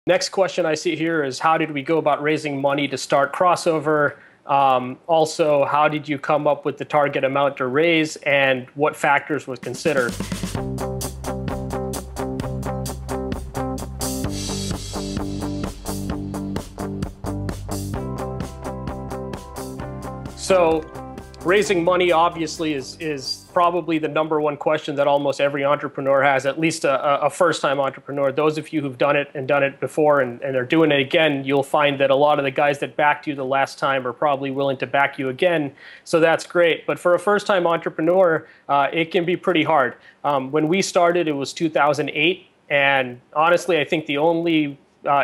Next question I see here is how did we go about raising money to start Krossover? Also, how did you come up with the target amount to raise and what factors were considered? So raising money obviously is probably the number one question that almost every entrepreneur has, at least a first-time entrepreneur. Those of you who've done it before and are doing it again, you'll find that a lot of the guys that backed you the last time are probably willing to back you again. So that's great. But for a first-time entrepreneur, it can be pretty hard. When we started, it was 2008. And honestly, I think the only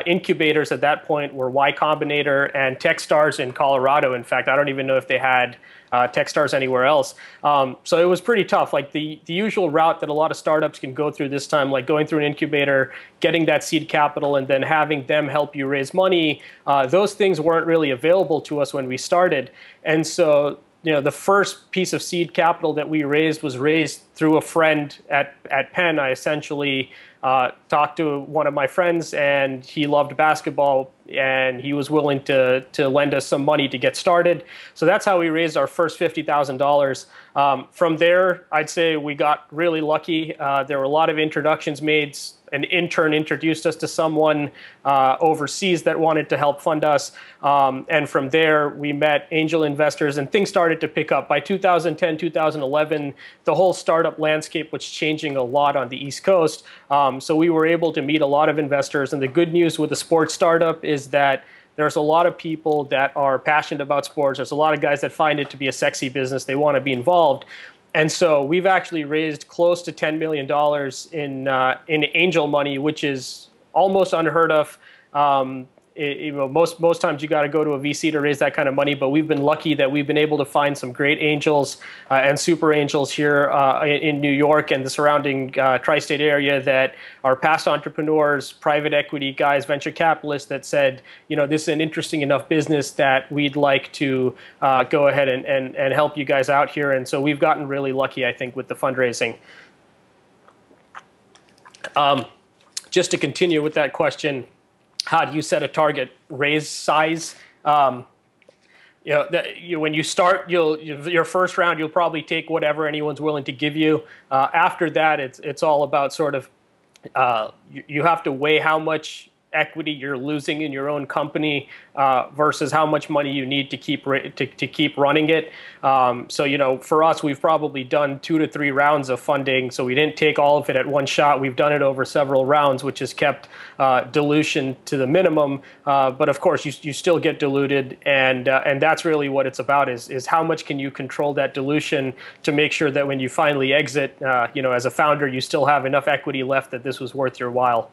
incubators at that point were Y Combinator and Techstars in Colorado. In fact, I don't even know if they had Techstars anywhere else. So it was pretty tough. Like the usual route that a lot of startups can go through this time, like going through an incubator, getting that seed capital, and then having them help you raise money, those things weren't really available to us when we started. And so the first piece of seed capital that we raised was raised through a friend at Penn. I essentially talked to one of my friends, and he loved basketball, and he was willing to lend us some money to get started. So that's how we raised our first $50,000. From there, I'd say we got really lucky. There were a lot of introductions made. An intern introduced us to someone overseas that wanted to help fund us. And from there, we met angel investors, and things started to pick up. By 2010, 2011, the whole startup landscape was changing a lot on the East Coast. So we were able to meet a lot of investors. And the good news with a sports startup is that there's a lot of people that are passionate about sports. There's a lot of guys that find it to be a sexy business. They want to be involved. And so we've actually raised close to $10 million in angel money, which is almost unheard of. Most times you got to go to a VC to raise that kind of money, but we've been lucky that we've been able to find some great angels and super angels here in New York and the surrounding tri-state area that are past entrepreneurs, private equity guys, venture capitalists that said, this is an interesting enough business that we'd like to go ahead and help you guys out here. And so we've gotten really lucky, I think, with the fundraising. Just to continue with that question, how do you set a target raise size? When you start, your first round, you'll probably take whatever anyone's willing to give you. After that, it's all about sort of you have to weigh how much equity you're losing in your own company versus how much money you need to keep running it. So for us, we've probably done 2 to 3 rounds of funding. So we didn't take all of it at one shot. We've done it over several rounds, which has kept dilution to the minimum. But of course, you still get diluted, and that's really what it's about: is how much can you control that dilution to make sure that when you finally exit, as a founder, you still have enough equity left that this was worth your while.